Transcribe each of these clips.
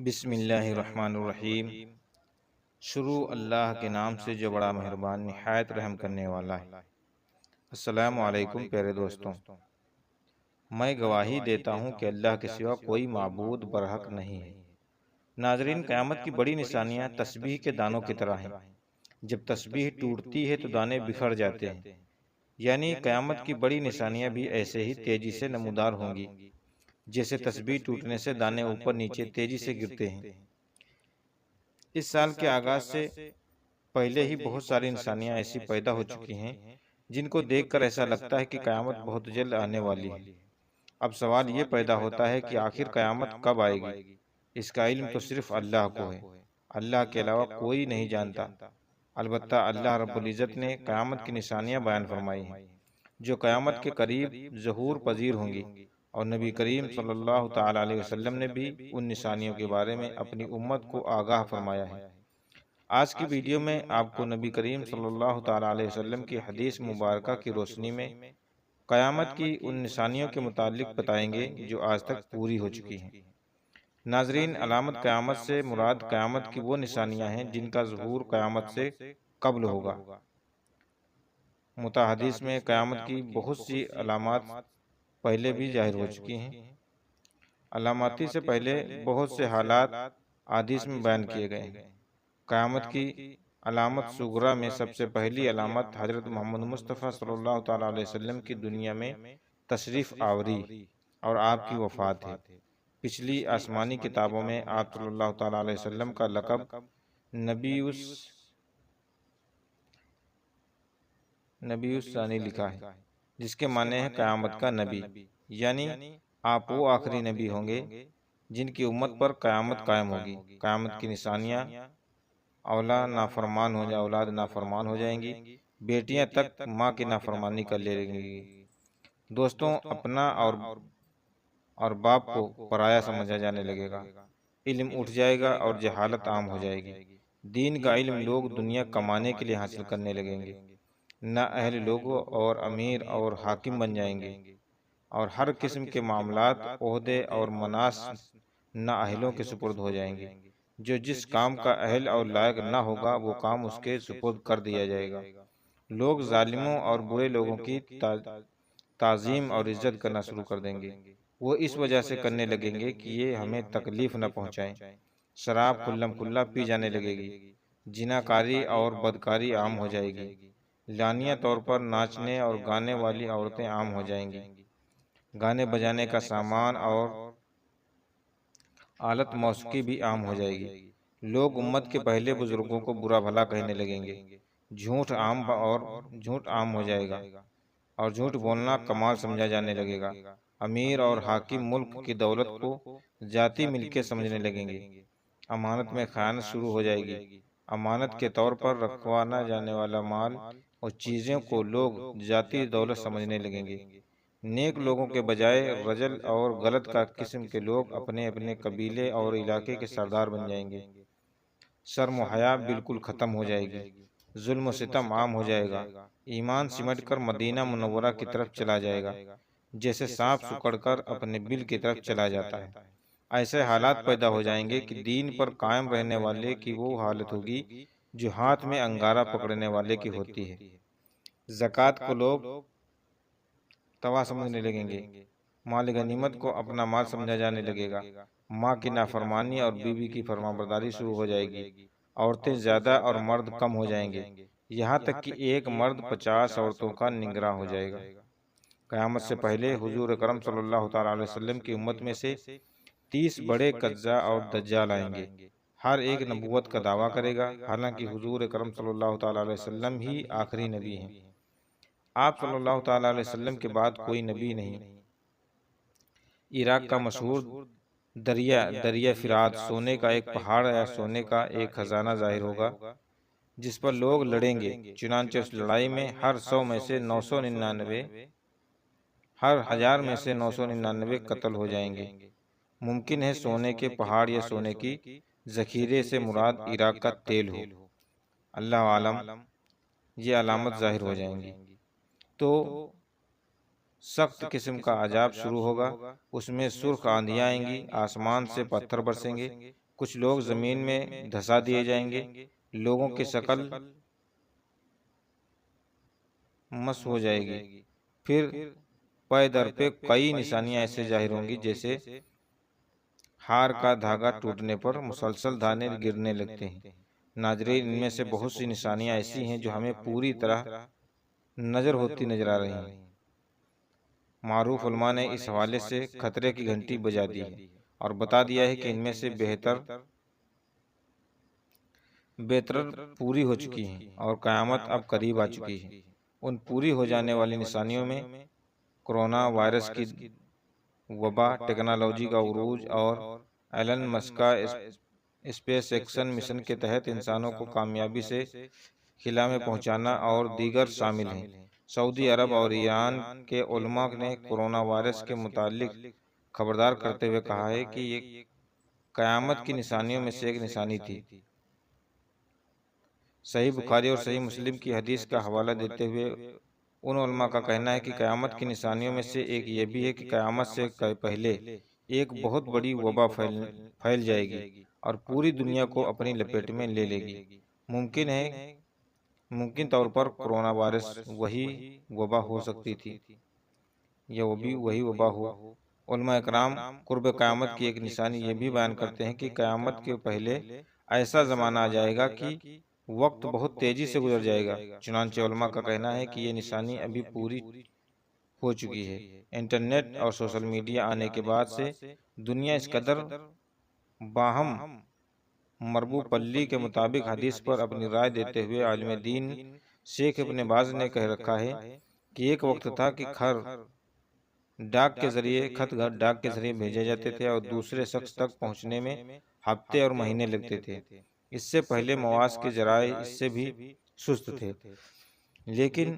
بسم اللہ الرحمن الرحیم۔ شروع اللہ کے نام سے جو بڑا مہربان نہایت رحم کرنے والا ہے۔ السلام علیکم پیارے دوستوں، میں گواہی دیتا ہوں کہ اللہ کے سوا کوئی معبود برحق نہیں ہے۔ ناظرین، قیامت کی بڑی نشانیاں تسبیح کے دانوں کی طرح ہیں۔ جب تسبیح ٹوٹتی ہے تو دانے بکھر جاتے ہیں، یعنی قیامت کی بڑی نشانیاں بھی ایسے ہی تیزی سے نمودار ہوں گی جیسے تسبیح ٹوٹنے سے دانے اوپر نیچے تیزی سے گرتے ہیں۔ اس سال کے آغاز سے پہلے ہی بہت ساری نشانیاں ایسی پیدا ہو چکی ہیں جن کو دیکھ کر ایسا لگتا ہے کہ قیامت بہت جلد آنے والی ہے۔ اب سوال یہ پیدا ہوتا ہے کہ آخر قیامت کب آئے گی؟ اس کا علم تو صرف اللہ کو ہے، اللہ کے علاوہ کوئی نہیں جانتا۔ البتہ اللہ رب العزت نے قیامت کی نشانیاں بیان فرمائی ہیں جو قیامت کے قریب ظہور پذیر ہوں گی، اور نبی کریم صلی اللہ تعالی علیہ وسلم نے بھی ان نشانیوں کے بارے میں اپنی امت کو آگاہ فرمایا ہے۔ آج کی ویڈیو میں آپ کو نبی کریم صلی اللہ تعالی علیہ وسلم کی حدیث مبارکہ کی روشنی میں قیامت کی ان نشانیوں کے متعلق بتائیں گے جو آج تک پوری ہو چکی ہیں۔ ناظرین، علامت قیامت سے مراد قیامت کی وہ نشانیاں ہیں جن کا ظہور قیامت سے قبل ہوگا۔ متحدث میں قیامت کی بہت سی علامات پہلے بھی ظاہر ہو چکی ہیں۔ علاماتی سے پہلے بہت سے حالات احادیث میں بیان کیے گئے ہیں۔ قیامت کی علامت صغریٰ میں سب سے پہلی علامت حضرت محمد مصطفیٰ صلی اللہ تعالی علیہ وسلم کی دنیا میں تشریف آوری اور آپ کی وفات ہے۔ پچھلی آسمانی کتابوں میں آپ صلی اللہ تعالی علیہ وسلم کا لقب نبی الثانی لکھا ہے، جس کے معنی ہے قیامت کا نبی، یعنی آپ وہ آخری نبی ہوں گے جن کی امت پر قیامت قائم ہوگی۔ قیامت کی نشانیاں: اولاد نافرمان ہو جائیں گی، بیٹیاں تک ماں کی نافرمانی کر لے گی، دوستوں اپنا اور باپ کو پرایا سمجھا جانے لگے گا، علم اٹھ جائے گا اور جہالت عام ہو جائے گی، دین کا علم لوگ دنیا کمانے کے لیے حاصل کرنے لگیں گے، نہ اہل لوگوں اور امیر اور حاکم بن جائیں گے، اور ہر قسم کے معاملات، عہدے اور مناصب نااہلوں کے سپرد ہو جائیں گے۔ جو جس کام کا اہل اور لائق نہ ہوگا وہ کام اس کے سپرد کر دیا جائے گا۔ لوگ ظالموں اور برے لوگوں کی تعظیم اور عزت کرنا شروع کر دیں گے۔ وہ اس وجہ سے کرنے لگیں گے کہ یہ ہمیں تکلیف نہ پہنچائیں۔ شراب کھلم کھلا پی جانے لگے گی، زناکاری اور بدکاری عام ہو جائے گی، لانیہ طور پر ناچنے اور گانے والی عورتیں عام ہو جائیں گی، گانے بجانے کا سامان اور آلت موسیقی بھی عام ہو جائے گی، لوگ امت کے پہلے بزرگوں کو برا بھلا کہنے لگیں گے، جھوٹ عام ہو جائے گا اور جھوٹ بولنا کمال سمجھا جانے لگے گا، امیر اور حاکم ملک کی دولت کو ذاتی ملکیت سمجھنے لگیں گے، امانت میں خیانت شروع ہو جائے گی، امانت کے طور پر رکھوانا جانے والا مال اور چیزوں کو لوگ ذاتی دولت سمجھنے لگیں گے، نیک لوگوں کے بجائے رجل اور غلط کا قسم کے لوگ اپنے اپنے قبیلے اور علاقے کے سردار بن جائیں گے، شرم و حیا بالکل ختم ہو جائے گی، ظلم و ستم عام ہو جائے گا، ایمان سمٹ کر مدینہ منورہ کی طرف چلا جائے گا جیسے سانپ سکڑ کر اپنے بل کی طرف چلا جاتا ہے۔ ایسے حالات پیدا ہو جائیں گے کہ دین پر قائم رہنے والے کی وہ حالت ہوگی جو ہاتھ میں انگارہ پکڑنے والے کی ہوتی ہے۔ زکوٰۃ کو لوگ توا سمجھنے لگیں گے، مال غنیمت کو اپنا مال سمجھا جانے لگے گا، ماں کی نافرمانی اور بیوی کی فرمانبرداری شروع ہو جائے گی، عورتیں زیادہ اور مرد کم ہو جائیں گے، یہاں تک کہ ایک مرد 50 عورتوں کا نگراں ہو جائے گا۔ قیامت سے پہلے حضور اکرم صلی اللہ تعالی علیہ وسلم کی امت میں سے 30 بڑے قزاق اور دجال آئیں گے، ہر ایک نبوت کا دعویٰ کرے گا، حالانکہ حضور اکرم صلی اللہ تعالی علیہ وسلم ہی آخری نبی ہیں۔ آپ صلی اللہ تعالی علیہ وسلم کے بعد کوئی نبی نہیں۔ عراق کا مشہور دریا فرات سونے کا ایک پہاڑ یا سونے کا ایک خزانہ ظاہر ہوگا جس پر لوگ لڑیں گے، چنانچہ اس لڑائی میں ہر 100 میں سے 999، ہر 1000 میں سے 999 قتل ہو جائیں گے۔ ممکن ہے سونے کے پہاڑ یا سونے کی ذخیرے سے مراد عراق کا تیل ہو، اللہ عالم۔ یہ علامت ظاہر ہو جائیں گی تو سخت قسم کا عذاب شروع ہوگا، اس میں سرخ آندھیاں آئیں گی، آسمان سے پتھر برسیں گے، کچھ لوگ زمین میں دھسا دیے جائیں گے، لوگوں کی شکل مس ہو جائے گی، پھر پے در پہ کئی نشانیاں ایسے ظاہر ہوں گی جیسے ہار کا دھاگا ٹوٹنے پر مسلسل دانے گرنے لگتے ہیں۔ ناظرین، ان میں سے بہت سی نشانیاں ایسی ہیں جو ہمیں پوری طرح نظر ہوتی نظر آ رہی ہیں۔ معروف علماء نے اس حوالے سے خطرے کی گھنٹی بجا دی ہے اور بتا دیا ہے کہ ان میں سے بہتر پوری ہو چکی ہیں اور قیامت اب قریب آ چکی ہے۔ ان پوری ہو جانے والی نشانیوں میں کرونا وائرس کی وبا، ٹیکنالوجی کا عروج اور ایلن مسک کا اسپیس ایکشن مشن کے تحت انسانوں کو کامیابی سے خلا میں پہنچانا اور دیگر شامل ہیں۔ سعودی عرب اور ایران کے علماء نے کرونا وائرس کے متعلق خبردار کرتے ہوئے کہا ہے کہ یہ قیامت کی نشانیوں میں سے ایک نشانی تھی۔ صحیح بخاری اور صحیح مسلم کی حدیث کا حوالہ دیتے ہوئے ان علماء کا کہنا ہے کہ قیامت کی نشانیوں میں سے ایک یہ بھی ہے کہ قیامت سے پہلے ایک بہت بڑی وبا پھیل جائے گی اور پوری دنیا کو اپنی لپیٹ میں لے لے گی۔ ممکن طور پر کرونا وائرس وہی وبا ہو سکتی تھی یا وہ بھی وہی وبا ہو۔ علماء اکرام قرب قیامت کی ایک نشانی یہ بھی بیان کرتے ہیں کہ قیامت کے پہلے ایسا زمانہ آ جائے گا کہ وقت بہت تیزی سے گزر جائے گا۔ چنانچہ علماء کا کہنا ہے کہ یہ نشانی ابھی پوری ہو چکی ہے۔ انٹرنیٹ اور سوشل میڈیا آنے کے بعد سے دنیا اس قدر باہم مربوط پلی کے مطابق حدیث پر اپنی رائے دیتے ہوئے عالم دین شیخ ابن باز نے کہہ رکھا ہے کہ ایک وقت تھا کہ خط ڈاک کے ذریعے بھیجے جاتے تھے اور دوسرے شخص تک پہنچنے میں ہفتے اور مہینے لگتے تھے۔ اس سے پہلے مواصل کے ذرائع اس سے بھی سست تھے، لیکن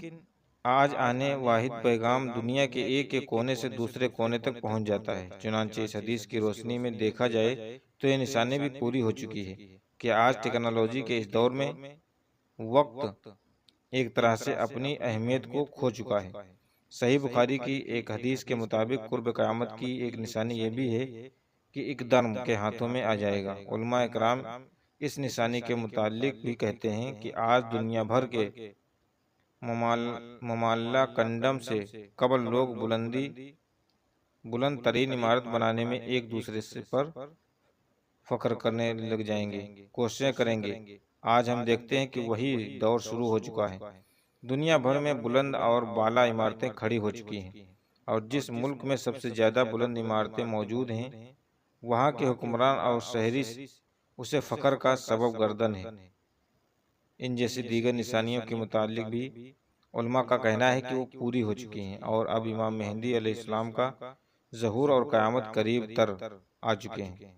آج آنے واحد پیغام دنیا کے ایک کونے سے دوسرے کونے تک پہنچ جاتا ہے۔ چنانچہ اس حدیث کی روشنی میں دیکھا جائے تو یہ نشانی بھی پوری ہو چکی ہے کہ آج ٹیکنالوجی کے اس دور میں وقت ایک طرح سے اپنی اہمیت کو کھو چکا ہے۔ صحیح بخاری کی ایک حدیث کے مطابق قرب قیامت کی ایک نشانی یہ بھی ہے کہ اقدام کے ہاتھوں میں آ جائے گا۔ علماء اکرام اس نشانی کے متعلق بھی کہتے ہیں کہ آج دنیا بھر کے ممالہ کنڈم سے قبل لوگ بلند ترین عمارت بنانے میں ایک دوسرے پر فخر کرنے لگ جائیں گے، کوششیں کریں گے۔ آج ہم دیکھتے ہیں کہ وہی دور شروع ہو چکا ہے۔ دنیا بھر میں بلند اور بالا عمارتیں کھڑی ہو چکی ہیں اور جس ملک میں سب سے زیادہ بلند عمارتیں موجود ہیں وہاں کے حکمران اور شہری اسے فخر کا سبب گردن ہے۔ ان جیسی دیگر نشانیوں کے متعلق بھی علماء کا کہنا ہے کہ وہ پوری ہو چکی ہیں اور اب امام مہدی علیہ السلام کا ظہور اور قیامت قریب تر آ چکے ہیں۔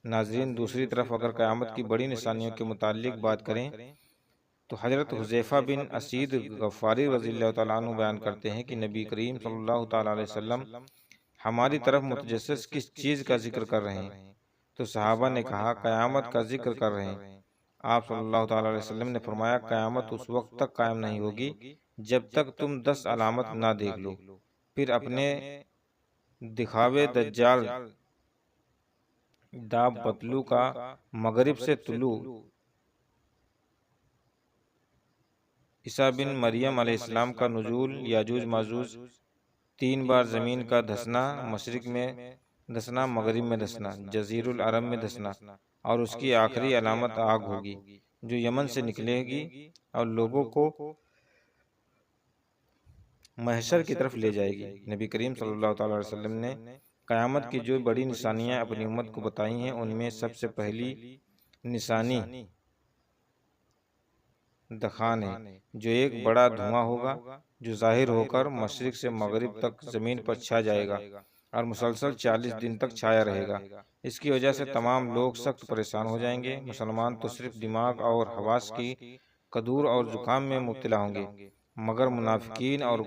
ناظرین، دوسری طرف اگر قیامت کی بڑی نشانیوں کے متعلق بات کریں تو حضرت حذیفہ بن اسید غفاری رضی اللہ تعالیٰ عنہ بیان کرتے ہیں کہ نبی کریم صلی اللہ تعالیٰ علیہ وسلم ہماری طرف متجسس کس چیز کا ذکر کر رہے ہیں؟ تو صحابہ نے کہا قیامت کا ذکر کر رہے ہیں۔ آپ صلی اللہ تعالیٰ علیہ وسلم نے فرمایا قیامت اس وقت تک قائم نہیں ہوگی جب تک تم 10 علامت نہ دیکھ لو، پھر اپنے دکھاوے دجال داب پتلو کا مغرب سے طلوع، عیسیٰ بن مریم علیہ السلام کا نزول، یاجوج ماجوج 3 بار زمین کا دھسنا، مشرق میں دھسنا، مغرب میں دھسنا، جزیرہ العرب میں دھسنا، اور اس کی آخری علامت آگ ہوگی جو یمن سے نکلے گی اور لوگوں کو محشر کی طرف لے جائے گی۔ نبی کریم صلی اللہ تعالی علیہ وسلم نے قیامت کی جو بڑی نشانیاں اپنی امت کو بتائی ہیں ان میں سب سے پہلی نشانی دخان ہے، جو ایک بڑا دھواں ہوگا جو ظاہر ہو کر مشرق سے مغرب تک زمین پر چھا جائے گا اور مسلسل 40 دن تک چھایا رہے گا۔ اس کی وجہ سے تمام لوگ سخت پریشان ہو جائیں گے۔ مسلمان تو صرف دماغ اور حواس کی کدور اور زکام میں مبتلا ہوں گے، مگر منافقین اور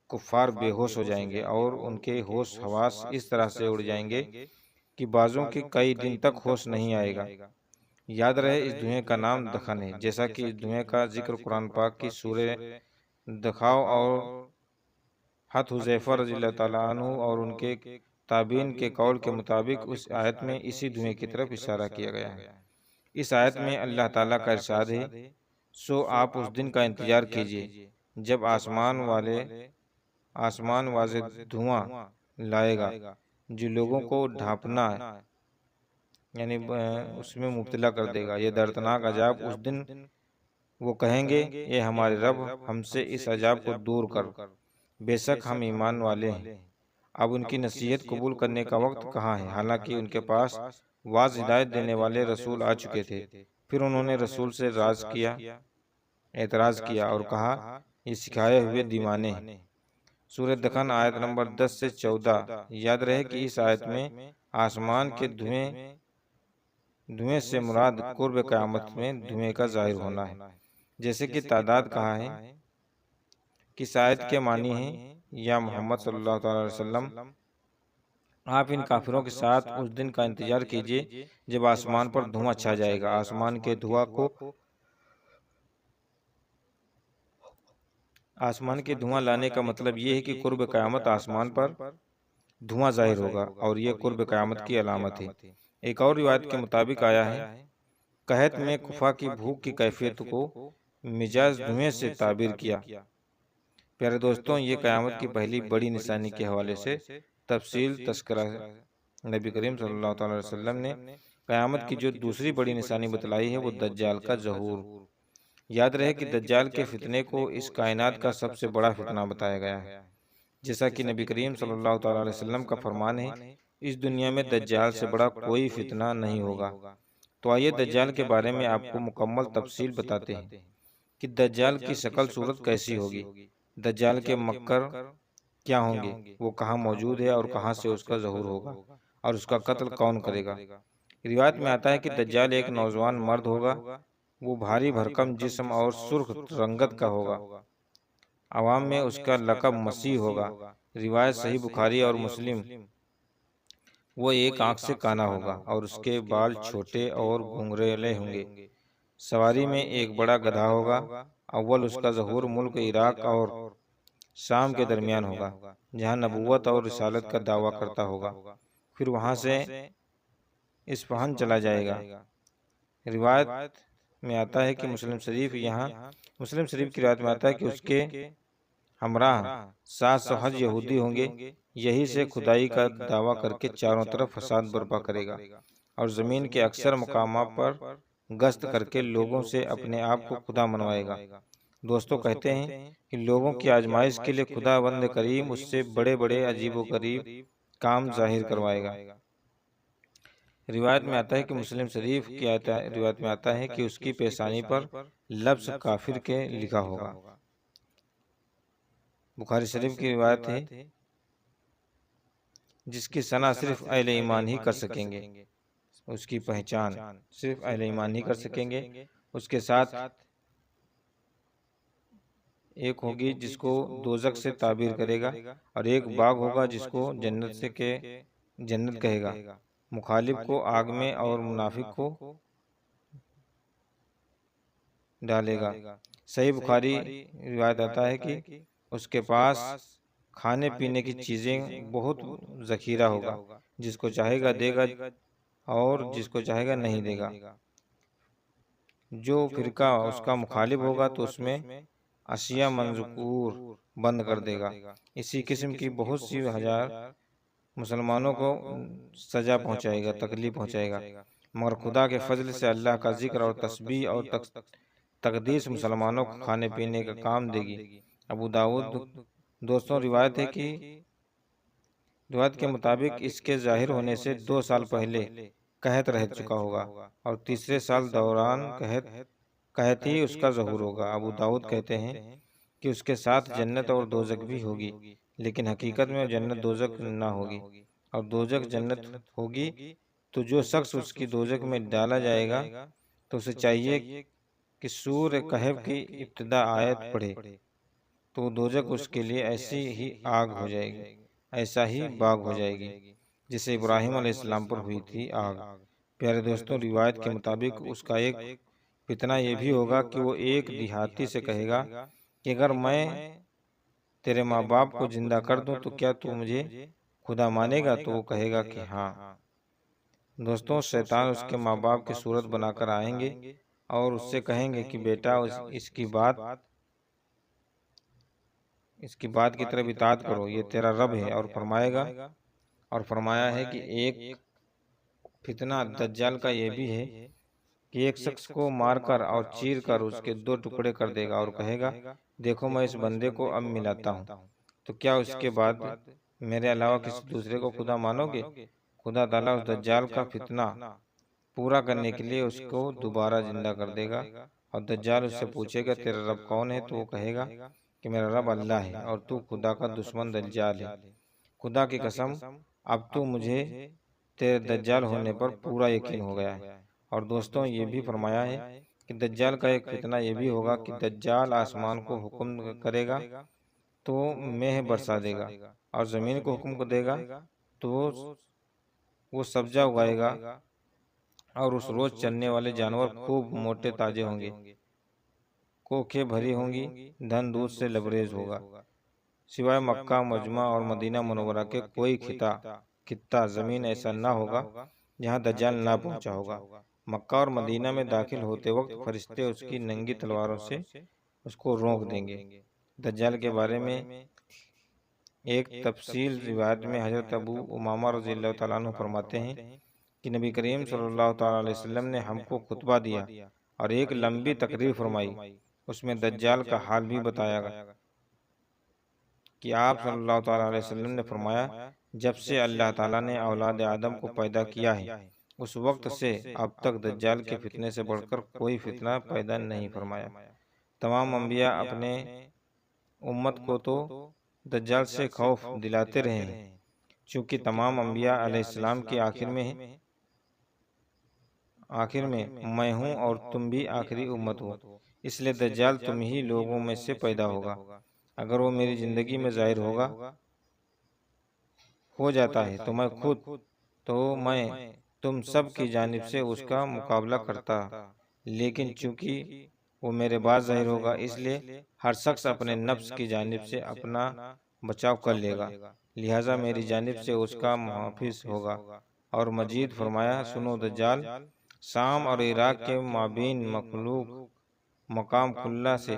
کفار بے ہوش ہو جائیں گے اور ان کے ہوش حواس اس طرح سے اڑ جائیں گے کہ بعضوں کی کئی دن تک ہوش نہیں آئے گا۔ یاد رہے اس دھوئیں کا نام دخن ہے، جیسا کہ اس دھوئیں کا ذکر قرآن پاک کی سورہ دخاو اور حضرت حذیفہ رضی اللہ تعالیٰ عنہ اور ان کے تابعین کے قول کے مطابق اس آیت میں اسی دھوئیں کی طرف اشارہ کیا گیا ہے۔ اس آیت میں اللہ تعالیٰ کا ارشاد ہے، سو آپ اس دن کا انتظار کیجیے جب آسمان واضح دھواں لائے گا جو لوگوں کو ڈھانپنا ہے، یعنی اس میں مبتلا کر دے گا۔ یہ دردناک عذاب اس دن وہ کہیں گے، اے ہمارے رب، ہم سے اس عذاب کو دور کر، بے شک ہم ایمان والے ہیں۔ اب ان کی نصیحت قبول کرنے کا وقت کہاں ہے، حالانکہ ان کے پاس واضح ہدایت دینے والے رسول آ چکے تھے۔ پھر انہوں نے رسول سے اعتراض کیا اور کہا، یہ سکھائے ہوئے دیوانے ہیں۔ سورۃ دخن آیت نمبر 10 سے 14۔ یاد رہے کہ اس آیت میں آسمان کے دھوئیں سے مراد قرب قیامت میں دھوئیں کا ظاہر ہونا ہے، جیسے کہ تعداد کہا ہے۔ کس آیت کے معنی ہیں، یا محمد صلی اللہ علیہ وسلم، آپ ان کافروں کے ساتھ اس دن کا انتظار کیجیے جب آسمان پر دھواں چھا جائے گا۔ آسمان کے دھواں لانے کا مطلب یہ ہے کہ قرب قیامت آسمان پر دھواں ظاہر ہوگا، اور یہ قرب قیامت کی علامت ہے۔ ایک اور روایت کے مطابق آیا ہے، قحط میں کفا کی بھوک کی کیفیت کو مجاز دھوئیں سے تعبیر کیا۔ پیارے دوستوں، یہ قیامت کی پہلی بڑی نشانی کے حوالے سے تفصیل تذکرہ ہے۔ نبی کریم صلی اللہ علیہ وسلم نے قیامت کی جو دوسری بڑی نشانی بتلائی ہے وہ دجال کا ظہور۔ یاد رہے کہ دجال کے فتنے کو اس کائنات کا سب سے بڑا فتنہ بتایا گیا ہے، جیسا کہ نبی کریم صلی اللہ علیہ وسلم کا فرمان ہے، اس دنیا میں دجال سے بڑا کوئی فتنہ نہیں ہوگا۔ تو آئیے دجال کے بارے میں آپ کو مکمل تفصیل بتاتے ہیں کہ دجال کی شکل صورت کیسی ہوگی، دجال کے مکر کیا ہوں گے، وہ کہاں موجود ہے اور کہاں سے اس کا ظہور ہوگا، اور اس کا قتل کون کرے گا۔ روایت میں آتا ہے کہ دجال ایک نوجوان مرد ہوگا، وہ بھاری بھرکم جسم اور سرخ رنگت کا ہوگا۔ عوام میں اس کا لقب مسیح ہوگا۔ روایت صحیح بخاری اور مسلم۔ وہ ایک آنکھ سے کانا ہوگا اور اس کے بال چھوٹے اور گھنگریلے ہوں گے۔ سواری میں ایک بڑا گدھا ہوگا۔ اول اس کا ظہور ملک عراق اور شام کے درمیان ہوگا، جہاں نبوت اور رسالت کا دعویٰ کرتا ہوگا، پھر وہاں سے اصفہان چلا جائے گا۔ روایت میں آتا ہے کہ مسلم شریف کی روایت میں آتا ہے کہ اس کے ہمراہ 700 حج یہودی ہوں گے، یہی سے خدائی کا دعویٰ کر کے چاروں طرف فساد برپا کرے گا، اور زمین کے اکثر مقامات پر گشت کر کے لوگوں سے اپنے آپ کو خدا منوائے گا۔ دوستو، کہتے ہیں کہ لوگوں کی آزمائش کے لیے خدا بند کریم اس سے بڑے بڑے عجیب و غریب کام ظاہر کروائے گا۔ روایت میں آتا ہے کہ مسلم شریف کی روایت میں آتا ہے کہ اس کی پیشانی پر لفظ کافر کے لکھا ہوگا۔ بخاری شریف کی روایت ہے، جس کی صنع صرف اہل ایمان ہی کر سکیں گے، اس کی پہچان صرف اہل ایمان ہی کر سکیں گے۔ اس کے ساتھ ایک ہوگی جس کو دوزخ سے تعبیر کرے گا، اور ایک باغ ہوگا جس کو جنت کہے گا، مخالف کو آگ میں اور منافق کو ڈالے گا۔ صحیح بخاری روایت آتا ہے کہ اس کے پاس کھانے پینے کی چیزیں بہت ذخیرہ ہوگا، جس کو چاہے گا دے گا اور جس کو چاہے گا نہیں دے گا۔ جو فرقہ اس کا مخالف ہوگا تو اس میں اشیاء منذکور بند کر دے گا۔ اسی قسم کی بہت سی ہزار مسلمانوں کو سزا پہنچائے گا، تکلیف پہنچائے گا، مگر خدا کے فضل سے اللہ کا ذکر اور تسبیح اور تقدیس مسلمانوں کو کھانے پینے کا کام دے گی۔ ابو داؤد۔ دوستوں، روایت کے مطابق اس کے ظاہر ہونے سے 2 سال پہلے قحط رہ چکا ہوگا، اور تیسرے سال دوران قحط ہی اس کا ظہور ہوگا۔ ابو داؤد کہتے ہیں کہ اس کے ساتھ جنت اور دوزخ بھی ہوگی، لیکن حقیقت میں جنت دوزخ نہ ہوگی، اور دوزخ جنت ہوگی۔ تو جو شخص اس کی دوزخ میں ڈالا جائے گا تو اسے چاہیے کہ سورہ کہف کی ابتدا آیت پڑھے، تو دوزخ اس کے لیے ایسی ہی آگ ہو جائے گی، ایسا ہی باغ ہو جائے گی جسے ابراہیم علیہ السلام پر ہوئی تھی آگ۔ پیارے دوستوں، روایت کے مطابق اس کا ایک فتنہ یہ بھی ہوگا کہ وہ ایک دیہاتی سے کہے گا کہ اگر میں تیرے ماں باپ کو زندہ کر دوں تو کیا تو مجھے خدا مانے گا تو وہ کہے گا کہ ہاں۔ دوستوں، شیطان اس کے ماں باپ کی صورت بنا کر آئیں گے اور اس سے کہیں گے کہ بیٹا اس کی بات کی طرف اطاعت کرو، یہ تیرا رب ہے، اور فرمایا ہے کہ ایک فتنہ دجال کا یہ بھی ہے کہ ایک شخص کو مار کر اور چیر کر اس کے 2 ٹکڑے کر دے گا اور کہے گا دیکھو میں اس بندے کو اب ملاتا ہوں، تو کیا اس کے بعد میرے علاوہ کسی دوسرے کو خدا مانو گے؟ خدا تعالیٰ اس دجال کا فتنہ پورا کرنے کے لیے اس کو دوبارہ زندہ کر دے گا، اور دجال اس سے پوچھے گا تیرا رب کون ہے؟ تو وہ کہے گا کہ میرا رب اللہ ہے اور تو خدا کا دشمن دجال ہے۔ خدا کی قسم، اب تو مجھے تیرے دجال ہونے پر پورا یقین ہو گیا ہے۔ اور دوستوں، یہ بھی فرمایا ہے کہ دجال کا ایک فتنہ یہ بھی ہوگا کہ دجال آسمان کو حکم کرے گا تو مہ برسا دے گا، اور زمین کو حکم دے گا تو وہ سبزہ اگائے گا، اور اس روز چلنے والے جانور خوب موٹے تازے ہوں گے، کوکھیں بھری ہوں گی، دھن دودھ سے لبریز ہوگا۔ سوائے مکہ، مجمع اور مدینہ منورہ کے کوئی خطہ زمین ایسا نہ ہوگا جہاں دجال نہ پہنچا ہوگا۔ مکہ اور مدینہ میں داخل ہوتے وقت فرشتے اس کی ننگی تلواروں سے اس کو روک دیں گے۔ دجال کے بارے میں ایک تفصیل روایت میں حضرت ابو امامہ رضی اللہ تعالیٰ عنہ فرماتے ہیں کہ نبی کریم صلی اللہ تعالیٰ علیہ وسلم نے ہم کو خطبہ دیا اور ایک لمبی تقریر فرمائی، اس میں دجال کا حال بھی بتایا گیا کہ آپ صلی اللہ تعالیٰ علیہ وسلم نے فرمایا جب سے اللہ تعالیٰ نے اولاد آدم کو پیدا کیا ہے اس وقت سے اب تک دجال کے فتنے سے بڑھ کر کوئی فتنہ پیدا نہیں فرمایا۔ تمام انبیاء اپنے امت کو تو دجال سے خوف دلاتے رہے ہیں، چونکہ تمام انبیاء علیہ السلام کی آخر میں میں ہوں اور تم بھی آخری امت ہو، اس لیے دجال تم ہی لوگوں میں سے پیدا ہوگا۔ اگر وہ میری زندگی میں ظاہر ہو جاتا ہے تو میں تم سب کی جانب سے اس کا مقابلہ کرتا، لیکن چونکہ وہ میرے بعد ظاہر ہوگا اس لیے ہر شخص اپنے نفس کی جانب سے اپنا بچاؤ کر لے گا، لہٰذا میری جانب سے اس کا محافظ ہوگا۔ اور مزید فرمایا سنو، دجال شام اور عراق کے مابین مخلوق مقام کھلا سے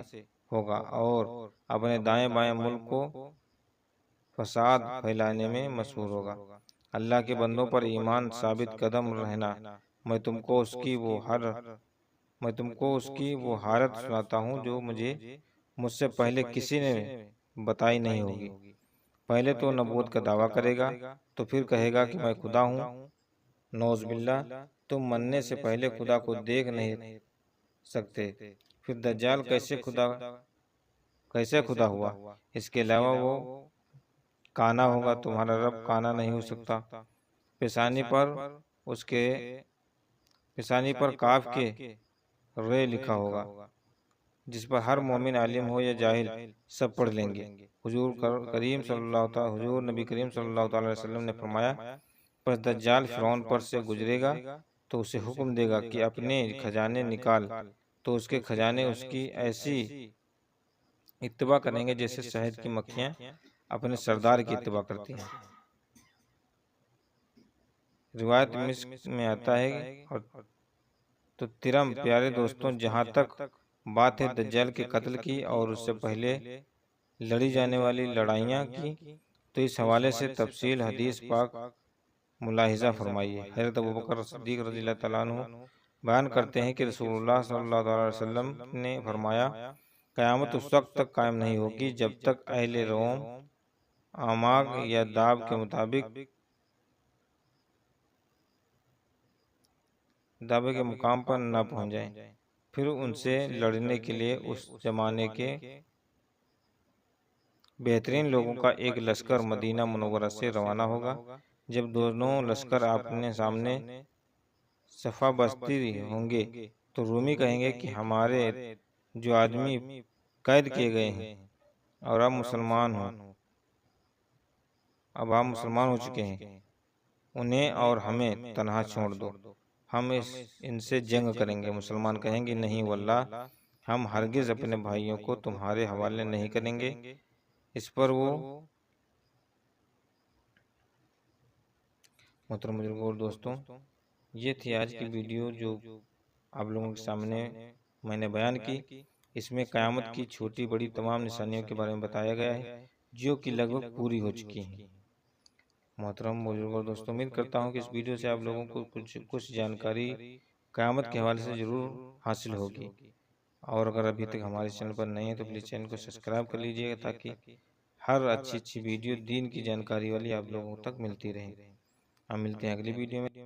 ہوگا اور اپنے دائیں بائیں ملک کو فساد پھیلانے میں مشہور ہوگا۔ اللہ کے بندوں پر ایمان ثابت قدم رہنا، میں تم کو اس کی وہ حالت سناتا ہوں جو مجھ سے پہلے کسی نے بتائی نہیں ہوگی۔ پہلے تو نبوت کا دعویٰ کرے گا، تو پھر کہے گا کہ میں خدا ہوں۔ نعوذ باللہ، تم مرنے سے پہلے خدا کو دیکھ نہیں سکتے، پھر دجال کیسے خدا ہوا؟ اس کے علاوہ وہ کانا ہوگا، تمہارا رب کانا نہیں ہو سکتا۔ پیشانی پر کاف کے رے لکھا ہوگا، جس پر ہر مومن عالم ہو یا جاہل سب پڑھ لیں گے۔ حضور نبی کریم صلی اللہ تعالی وسلم نے فرمایا پس دجال فرعون پر سے گزرے گا تو اسے حکم دے گا کہ اپنے خزانے نکال، تو اس کے خزانے اس کی ایسی اتباع کریں گے جیسے شہد کی مکھیاں اپنے سردار کی اتباع کرتی ہیں۔ روایت مسک میں آتا ہے تو ترم پیارے دوستوں، جہاں تک بات ہے دجال کے قتل کی اور اس سے پہلے لڑی جانے والی لڑائیاں کی، تو اس حوالے سے تفصیل حدیث پاک ملاحظہ فرمائیے۔ حضرت ابوبکر صدیق رضی اللہ تعالیٰ عنہ بیان کرتے ہیں کہ رسول اللہ صلی اللہ علیہ وسلم نے فرمایا قیامت اس وقت تک قائم نہیں ہوگی جب تک اہل روم آماگ یا داب کے مطابق دعوے کے مقام پر نہ پہنچ جائیں، پھر ان سے لڑنے کے لیے اس زمانے کے بہترین لوگوں کا ایک لشکر مدینہ منورہ سے روانہ ہوگا۔ جب دونوں لشکر آپنے سامنے صفا بستی ہوں گے تو رومی کہیں گے کہ ہمارے جو آدمی قید کیے گئے ہیں اور اب آپ مسلمان ہو چکے ہیں، انہیں اور ہمیں تنہا چھوڑ دو، ہم ان سے جنگ کریں گے۔ مسلمان کہیں گے نہیں واللہ، ہم ہرگز اپنے بھائیوں کو تمہارے حوالے نہیں کریں گے۔ اس پر وہ محترم بزرگوں اور دوستوں، یہ تھی آج کی ویڈیو جو آپ لوگوں کے سامنے میں نے بیان کی۔ اس میں قیامت کی چھوٹی بڑی تمام نشانیوں کے بارے میں بتایا گیا ہے جو کہ لگ بھگ پوری ہو چکی ہیں۔ محترم بزرگوں اور دوستوں، امید کرتا ہوں کہ اس ویڈیو سے آپ لوگوں کو کچھ جانکاری قیامت کے حوالے سے ضرور حاصل ہوگی، اور اگر ابھی تک ہمارے چینل پر نہیں ہیں تو پلیز چینل کو سبسکرائب کر لیجئے گا تاکہ ہر اچھی ویڈیو دین کی جانکاری والی آپ لوگوں تک ملتی رہے۔ ہم ملتے ہیں اگلی ویڈیو میں۔